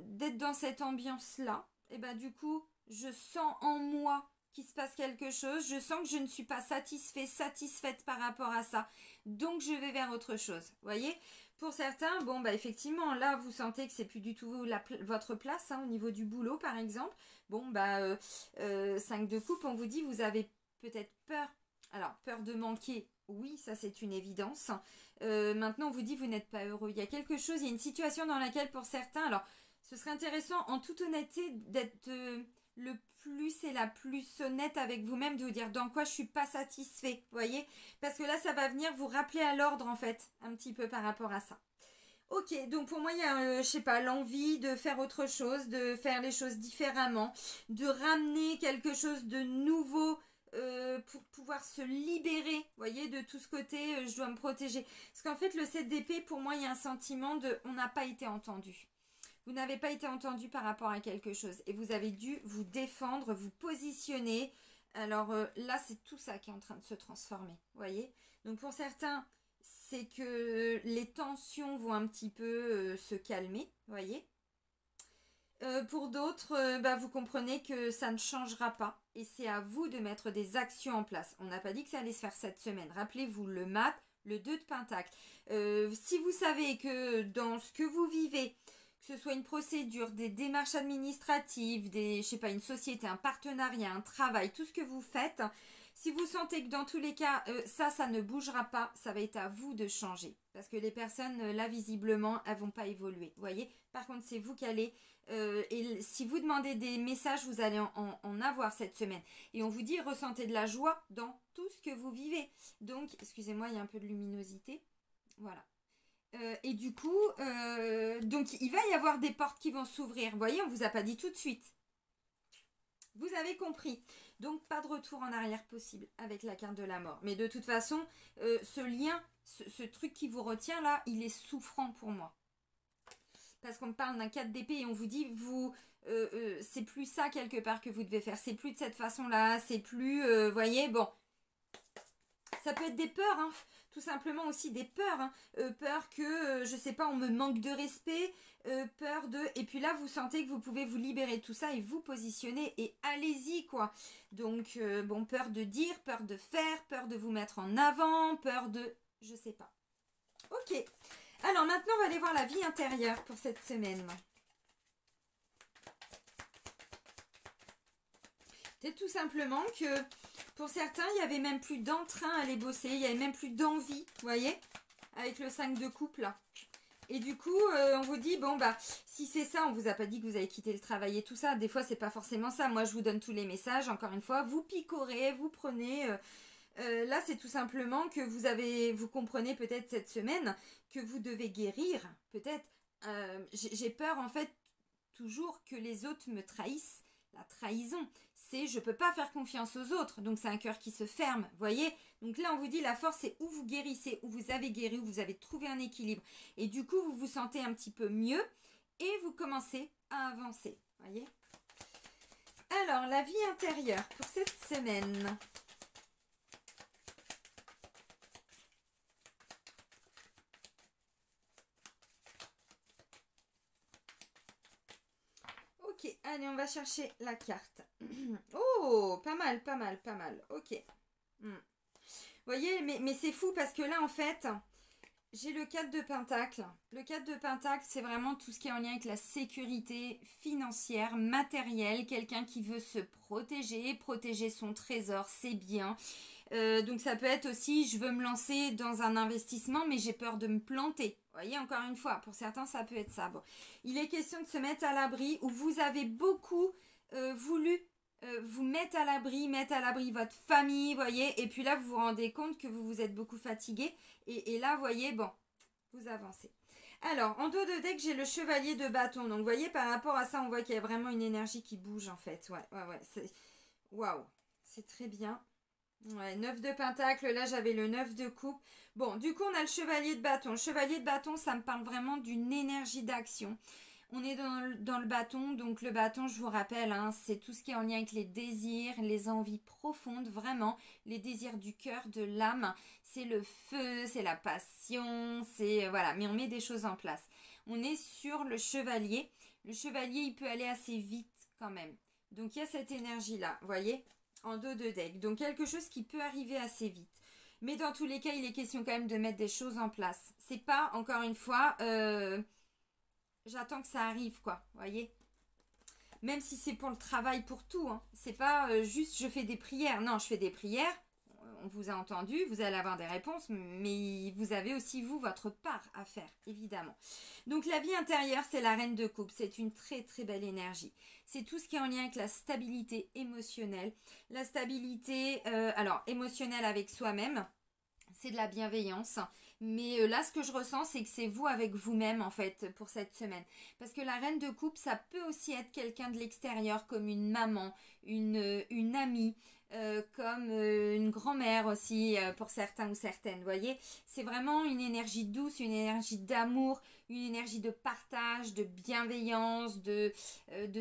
d'être dans cette ambiance-là. Et bah du coup, je sens en moi qu'il se passe quelque chose. Je sens que je ne suis pas satisfaite par rapport à ça. Donc je vais vers autre chose. Vous voyez ? Pour certains, bon bah effectivement, là vous sentez que c'est plus du tout votre place, hein, au niveau du boulot par exemple. Bon bah 5 de coupe, on vous dit vous avez peut-être peur. Alors peur de manquer, oui ça c'est une évidence. Maintenant on vous dit vous n'êtes pas heureux. Il y a quelque chose, il y a une situation dans laquelle pour certains, alors ce serait intéressant en toute honnêteté d'être le plus et la plus honnête avec vous-même, de vous dire dans quoi je suis pas satisfait, vous voyez, parce que là ça va venir vous rappeler à l'ordre en fait, un petit peu par rapport à ça. Ok, donc pour moi il y a, je sais pas, l'envie de faire autre chose, de faire les choses différemment, de ramener quelque chose de nouveau pour pouvoir se libérer, vous voyez, de tout ce côté, je dois me protéger. Parce qu'en fait le 7 d'épée, pour moi il y a un sentiment de on n'a pas été entendu. Vous n'avez pas été entendu par rapport à quelque chose et vous avez dû vous défendre, vous positionner. Alors là, c'est tout ça qui est en train de se transformer, vous voyez. Donc pour certains, c'est que les tensions vont un petit peu se calmer, vous voyez. Pour d'autres, bah, vous comprenez que ça ne changera pas et c'est à vous de mettre des actions en place. On n'a pas dit que ça allait se faire cette semaine. Rappelez-vous, le mat, le 2 de pentacle. Si vous savez que dans ce que vous vivez, que ce soit une procédure, des démarches administratives, je sais pas, une société, un partenariat, un travail, tout ce que vous faites, si vous sentez que dans tous les cas, ça ne bougera pas, ça va être à vous de changer. Parce que les personnes, là, visiblement, elles vont pas évoluer. Vous voyez ? Par contre, c'est vous qui allez... et si vous demandez des messages, vous allez en avoir cette semaine. Et on vous dit, ressentez de la joie dans tout ce que vous vivez. Donc, excusez-moi, il y a un peu de luminosité. Voilà. Et du coup, donc il va y avoir des portes qui vont s'ouvrir. Vous voyez, on ne vous a pas dit tout de suite. Vous avez compris. Donc, pas de retour en arrière possible avec la carte de la mort. Mais de toute façon, ce lien, ce truc qui vous retient là, il est souffrant pour moi. Parce qu'on me parle d'un 4 d'épée et on vous dit, c'est plus ça quelque part que vous devez faire. C'est plus de cette façon-là. C'est plus, voyez, bon. Ça peut être des peurs, hein. Tout simplement aussi des peurs, hein. Peur que, je sais pas, on me manque de respect, peur de... Et puis là, vous sentez que vous pouvez vous libérer de tout ça et vous positionner et allez-y, quoi. Donc, bon, peur de dire, peur de faire, peur de vous mettre en avant, peur de... Je sais pas. Ok. Alors maintenant, on va aller voir la vie intérieure pour cette semaine. C'est tout simplement que... Pour certains, il n'y avait même plus d'entrain à aller bosser, il n'y avait même plus d'envie, vous voyez, avec le 5 de coupe là. Et du coup, on vous dit, bon bah, si c'est ça, on vous a pas dit que vous allez quitter le travail et tout ça. Des fois, c'est pas forcément ça. Moi, je vous donne tous les messages, encore une fois, vous picorez, vous prenez... là, c'est tout simplement que vous comprenez peut-être cette semaine que vous devez guérir, peut-être. J'ai peur, en fait, toujours que les autres me trahissent. La trahison, c'est je peux pas faire confiance aux autres, donc c'est un cœur qui se ferme, voyez. Donc là on vous dit la force c'est où vous guérissez, où vous avez guéri, où vous avez trouvé un équilibre et du coup vous vous sentez un petit peu mieux et vous commencez à avancer, voyez. Alors la vie intérieure pour cette semaine. Ok, allez, on va chercher la carte. Oh, pas mal, pas mal, pas mal. Ok. Vous voyez, mais c'est fou parce que là, en fait, J'ai le 4 de Pentacle. Le 4 de Pentacle, c'est vraiment tout ce qui est en lien avec la sécurité financière, matérielle, quelqu'un qui veut se protéger, protéger son trésor, ses biens. Donc ça peut être aussi, je veux me lancer dans un investissement, mais j'ai peur de me planter. Vous voyez, encore une fois, pour certains, ça peut être ça. Bon. Il est question de se mettre à l'abri, où vous avez beaucoup voulu vous mettre à l'abri votre famille, voyez, et puis là, vous vous rendez compte que vous vous êtes beaucoup fatigué, et là, voyez, bon, vous avancez. Alors, en dos de deck, j'ai le chevalier de bâton. Donc, vous voyez, par rapport à ça, on voit qu'il y a vraiment une énergie qui bouge, en fait. Ouais, c'est... Waouh, c'est très bien. Ouais, 9 de pentacle, là j'avais le 9 de coupe. Bon, du coup on a le chevalier de bâton. Le chevalier de bâton, ça me parle vraiment d'une énergie d'action. On est dans le bâton, donc le bâton, je vous rappelle, hein, c'est tout ce qui est en lien avec les désirs, les envies profondes, vraiment, les désirs du cœur, de l'âme. C'est le feu, c'est la passion, c'est... voilà, mais on met des choses en place. On est sur le chevalier. Le chevalier, il peut aller assez vite quand même. Donc il y a cette énergie-là, vous voyez, en dos de deck. Donc quelque chose qui peut arriver assez vite. Mais dans tous les cas, il est question quand même de mettre des choses en place. C'est pas, encore une fois, j'attends que ça arrive, quoi, vous voyez. Même si c'est pour le travail, pour tout, hein. C'est pas juste je fais des prières. Non, je fais des prières, on vous a entendu, vous allez avoir des réponses, mais vous avez aussi, vous, votre part à faire, évidemment. Donc la vie intérieure, c'est la reine de coupe, c'est une très très belle énergie. C'est tout ce qui est en lien avec la stabilité émotionnelle. La stabilité, alors émotionnelle avec soi-même, c'est de la bienveillance. Mais là, ce que je ressens, c'est que c'est vous avec vous-même, en fait, pour cette semaine. Parce que la reine de coupe, ça peut aussi être quelqu'un de l'extérieur, comme une maman, une amie, comme une grand-mère aussi, pour certains ou certaines, vous voyez. C'est vraiment une énergie douce, une énergie d'amour, une énergie de partage, de bienveillance, de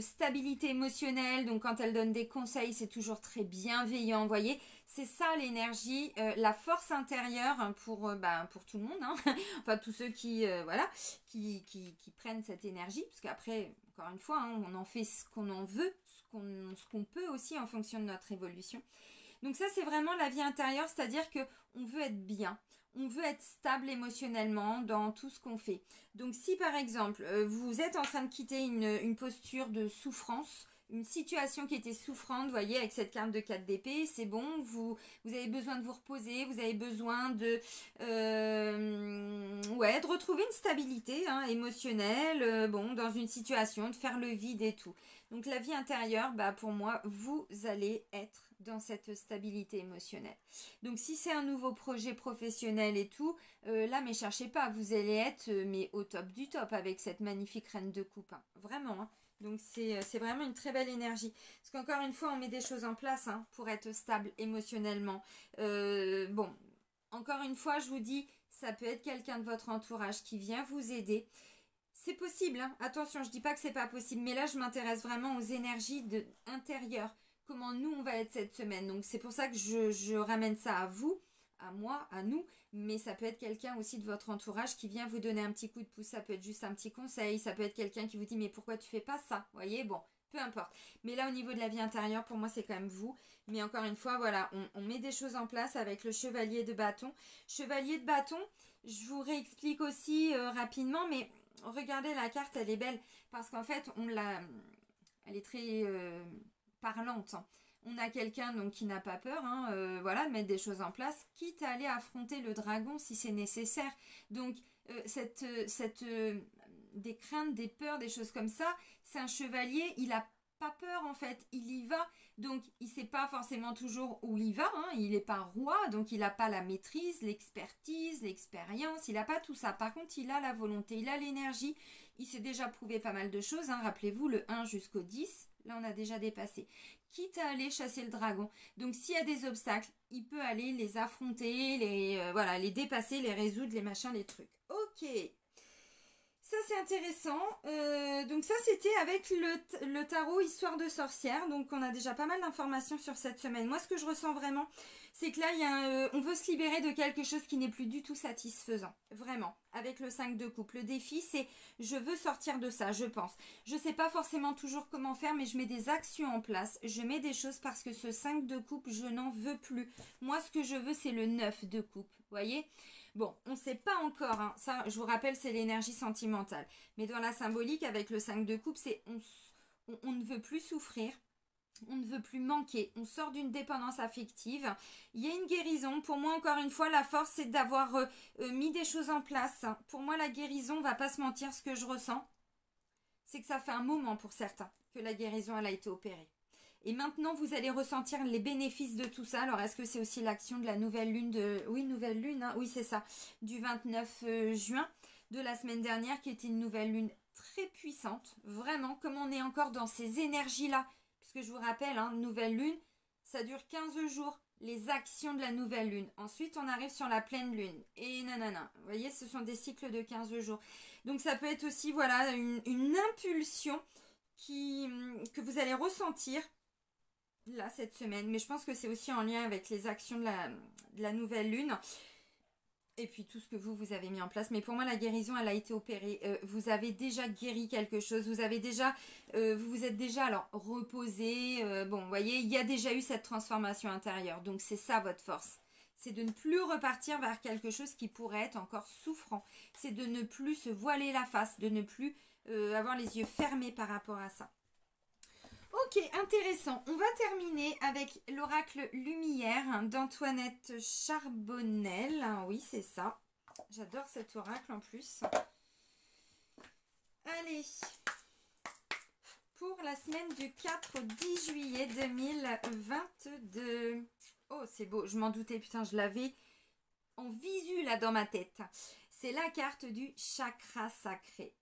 stabilité émotionnelle. Donc, quand elle donne des conseils, c'est toujours très bienveillant, vous voyez. C'est ça l'énergie, la force intérieure pour tout le monde, hein. Enfin tous ceux qui, voilà, qui prennent cette énergie, parce qu'après, encore une fois, hein, on en fait ce qu'on en veut, ce qu'on peut aussi en fonction de notre évolution. Donc ça c'est vraiment la vie intérieure, c'est-à-dire que on veut être bien, on veut être stable émotionnellement dans tout ce qu'on fait. Donc si par exemple vous êtes en train de quitter une posture de souffrance, une situation qui était souffrante, vous voyez, avec cette carte de 4 d'épée, c'est bon, vous avez besoin de vous reposer, vous avez besoin de retrouver une stabilité, hein, émotionnelle, bon, dans une situation, de faire le vide et tout. Donc la vie intérieure, bah, pour moi, vous allez être dans cette stabilité émotionnelle. Donc si c'est un nouveau projet professionnel et tout, là, mais cherchez pas, vous allez être mais au top du top avec cette magnifique reine de coupe, hein, vraiment, hein. Donc c'est vraiment une très belle énergie. Parce qu'encore une fois, on met des choses en place, hein, pour être stable émotionnellement. Bon, encore une fois, je vous dis, ça peut être quelqu'un de votre entourage qui vient vous aider. C'est possible, hein. Attention, je dis pas que c'est pas possible, mais là je m'intéresse vraiment aux énergies intérieures. Comment nous on va être cette semaine. Donc c'est pour ça que je ramène ça à vous, à moi, à nous, mais ça peut être quelqu'un aussi de votre entourage qui vient vous donner un petit coup de pouce, ça peut être juste un petit conseil, ça peut être quelqu'un qui vous dit mais pourquoi tu fais pas ça, vous voyez, bon, peu importe. Mais là au niveau de la vie intérieure, pour moi c'est quand même vous. Mais encore une fois, voilà, on met des choses en place avec le chevalier de bâton. Chevalier de bâton, je vous réexplique aussi rapidement, mais regardez la carte, elle est belle, parce qu'en fait, elle est très parlante, hein. On a quelqu'un donc qui n'a pas peur, hein, voilà, de mettre des choses en place, quitte à aller affronter le dragon si c'est nécessaire. Donc des craintes, des peurs, des choses comme ça, c'est un chevalier, il a pas peur en fait, il y va. Donc il sait pas forcément toujours où il va, hein, il n'est pas roi, donc il n'a pas la maîtrise, l'expertise, l'expérience, il n'a pas tout ça. Par contre, il a la volonté, il a l'énergie, il s'est déjà prouvé pas mal de choses, hein. Rappelez-vous, le 1 jusqu'au 10, là on a déjà dépassé. Quitte à aller chasser le dragon. Donc s'il y a des obstacles, il peut aller les affronter, les dépasser, les résoudre, les machins, les trucs. Ok. Ça c'est intéressant. Donc ça c'était avec le tarot Histoire de sorcière. Donc on a déjà pas mal d'informations sur cette semaine. Moi ce que je ressens vraiment, c'est que là on veut se libérer de quelque chose qui n'est plus du tout satisfaisant. Vraiment. Avec le 5 de coupe. Le défi c'est je veux sortir de ça, je pense. Je sais pas forcément toujours comment faire, mais je mets des actions en place. Je mets des choses parce que ce 5 de coupe, je n'en veux plus. Moi ce que je veux c'est le 9 de coupe. Vous voyez ? Bon, on ne sait pas encore, hein. Ça je vous rappelle c'est l'énergie sentimentale. Mais dans la symbolique avec le 5 de coupe, c'est on ne veut plus souffrir. On ne veut plus manquer, on sort d'une dépendance affective, il y a une guérison. Pour moi, encore une fois, la force c'est d'avoir mis des choses en place. Pour moi, la guérison, on va pas se mentir, ce que je ressens, c'est que ça fait un moment pour certains que la guérison elle a été opérée. Et maintenant, vous allez ressentir les bénéfices de tout ça. Alors, est-ce que c'est aussi l'action de la nouvelle lune de... Oui, nouvelle lune, hein. Oui, c'est ça, du 29 juin de la semaine dernière, qui était une nouvelle lune très puissante, vraiment, comme on est encore dans ces énergies-là. Puisque je vous rappelle, hein, nouvelle lune, ça dure 15 jours, les actions de la nouvelle lune. Ensuite, on arrive sur la pleine lune. Et nanana. Vous voyez, ce sont des cycles de 15 jours. Donc, ça peut être aussi, voilà, une impulsion que vous allez ressentir là, cette semaine. Mais je pense que c'est aussi en lien avec les actions de la nouvelle lune. Et puis tout ce que vous avez mis en place. Mais pour moi, la guérison, elle a été opérée. Vous avez déjà guéri quelque chose. Vous avez déjà, vous vous êtes déjà alors reposé. Bon, vous voyez, il y a déjà eu cette transformation intérieure. Donc c'est ça votre force. C'est de ne plus repartir vers quelque chose qui pourrait être encore souffrant. C'est de ne plus se voiler la face, de ne plus avoir les yeux fermés par rapport à ça. Ok, intéressant. On va terminer avec l'oracle Lumière d'Antoinette Charbonnel. Oui, c'est ça. J'adore cet oracle en plus. Allez, pour la semaine du 4-10 juillet 2022. Oh, c'est beau. Je m'en doutais, putain, je l'avais en visu là dans ma tête. C'est la carte du chakra sacré.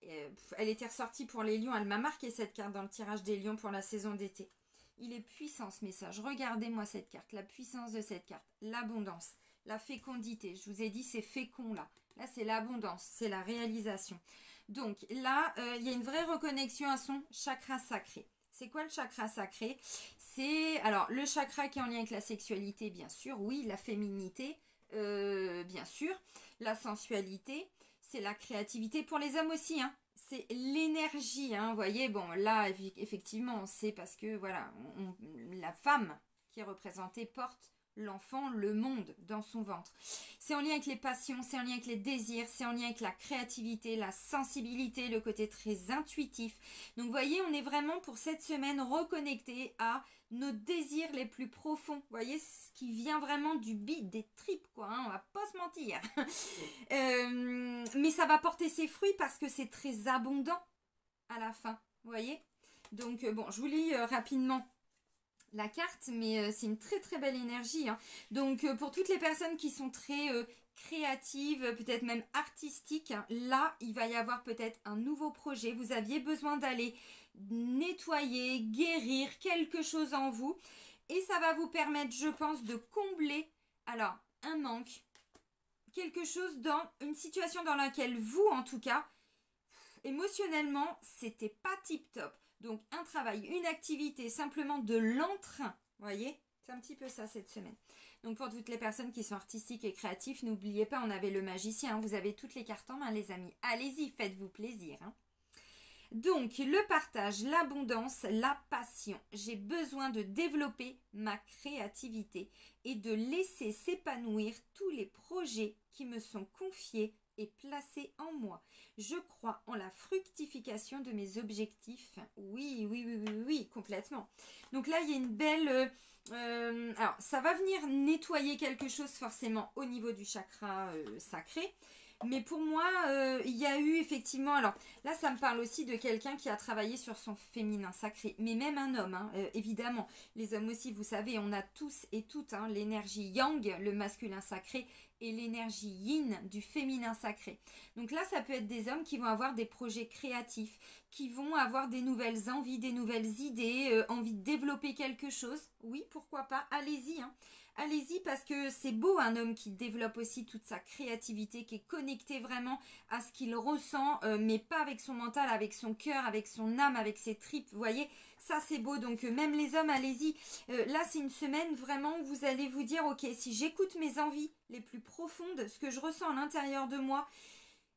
Elle était ressortie pour les lions. Elle m'a marqué cette carte dans le tirage des lions pour la saison d'été. Il est puissant ce message. Regardez-moi cette carte. La puissance de cette carte. L'abondance. La fécondité. Je vous ai dit c'est fécond là. Là c'est l'abondance. C'est la réalisation. Donc là il y a une vraie reconnexion à son chakra sacré. C'est quoi le chakra sacré? C'est alors le chakra qui est en lien avec la sexualité bien sûr. Oui, la féminité. Bien sûr, la sensualité, c'est la créativité pour les hommes aussi, hein. C'est l'énergie, hein. Vous voyez, bon là effectivement c'est parce que voilà, la femme qui est représentée porte l'enfant, le monde dans son ventre. C'est en lien avec les passions, c'est en lien avec les désirs, c'est en lien avec la créativité, la sensibilité, le côté très intuitif. Donc vous voyez, on est vraiment pour cette semaine reconnecté à nos désirs les plus profonds. Vous voyez, ce qui vient vraiment du bide, des tripes, quoi, hein, on va pas se mentir. Mais ça va porter ses fruits parce que c'est très abondant à la fin, vous voyez. Donc bon, je vous lis rapidement la carte, mais c'est une très très belle énergie, hein. Donc pour toutes les personnes qui sont très créatives, peut-être même artistiques, hein, là il va y avoir peut-être un nouveau projet. Vous aviez besoin d'aller nettoyer, guérir quelque chose en vous, et ça va vous permettre, je pense, de combler alors un manque, quelque chose dans une situation dans laquelle vous, en tout cas, émotionnellement, c'était pas tip top. Donc un travail, une activité, simplement de l'entrain, vous voyez, c'est un petit peu ça cette semaine. Donc pour toutes les personnes qui sont artistiques et créatives, n'oubliez pas, on avait le magicien, hein, vous avez toutes les cartes en main les amis. Allez-y, faites-vous plaisir, hein. Donc le partage, l'abondance, la passion. J'ai besoin de développer ma créativité et de laisser s'épanouir tous les projets qui me sont confiés et placés en moi. Je crois en la fructification de mes objectifs. Oui, oui, oui, oui, oui, complètement. Donc là, il y a une belle... alors, ça va venir nettoyer quelque chose forcément au niveau du chakra sacré. Mais pour moi, il y a eu effectivement... Alors là, ça me parle aussi de quelqu'un qui a travaillé sur son féminin sacré. Mais même un homme, hein, évidemment. Les hommes aussi, vous savez, on a tous et toutes hein, l'énergie yang, le masculin sacré, et l'énergie yin du féminin sacré. Donc là, ça peut être des hommes qui vont avoir des projets créatifs, qui vont avoir des nouvelles envies, des nouvelles idées, envie de développer quelque chose. Oui, pourquoi pas, allez-y, hein. Allez-y parce que c'est beau un homme qui développe aussi toute sa créativité, qui est connecté vraiment à ce qu'il ressent, mais pas avec son mental, avec son cœur, avec son âme, avec ses tripes. Vous voyez, ça c'est beau. Donc même les hommes, allez-y. Là c'est une semaine vraiment où vous allez vous dire, ok, si j'écoute mes envies les plus profondes, ce que je ressens à l'intérieur de moi,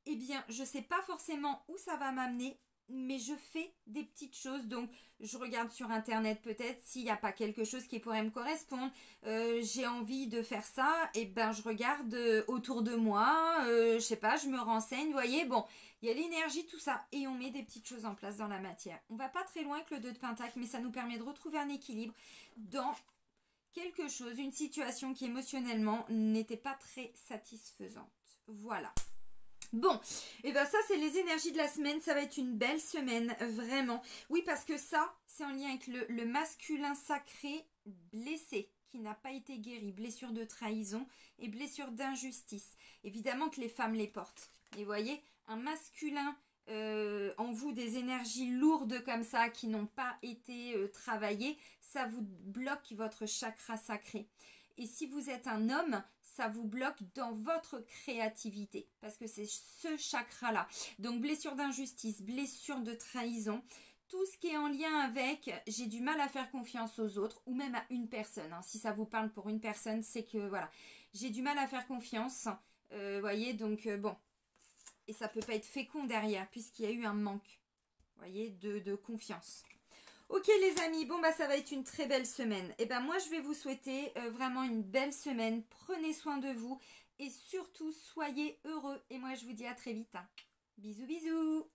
eh bien je sais pas forcément où ça va m'amener. mais je fais des petites choses, donc je regarde sur internet peut-être s'il n'y a pas quelque chose qui pourrait me correspondre. J'ai envie de faire ça, et ben je regarde autour de moi, je sais pas, je me renseigne, vous voyez, bon, il y a l'énergie, tout ça, et on met des petites choses en place dans la matière. On va pas très loin avec le 2 de Pentacle, mais ça nous permet de retrouver un équilibre dans quelque chose, une situation qui émotionnellement n'était pas très satisfaisante. Voilà. Bon, et bien ça c'est les énergies de la semaine, ça va être une belle semaine, vraiment. Oui, parce que ça, c'est en lien avec le masculin sacré blessé, qui n'a pas été guéri, blessure de trahison et blessure d'injustice. Évidemment que les femmes les portent. Et vous voyez, un masculin en vous, des énergies lourdes comme ça, qui n'ont pas été travaillées, ça vous bloque votre chakra sacré. Et si vous êtes un homme, ça vous bloque dans votre créativité. Parce que c'est ce chakra-là. Donc blessure d'injustice, blessure de trahison. Tout ce qui est en lien avec j'ai du mal à faire confiance aux autres. Ou même à une personne. Hein. Si ça vous parle pour une personne, c'est que voilà. J'ai du mal à faire confiance. Voyez, donc bon. Et ça peut pas être fécond derrière. Puisqu'il y a eu un manque. Voyez, de confiance. Ok les amis, bon bah ça va être une très belle semaine. Et ben moi je vais vous souhaiter vraiment une belle semaine. Prenez soin de vous et surtout soyez heureux. Et moi je vous dis à très vite. Hein. Bisous bisous.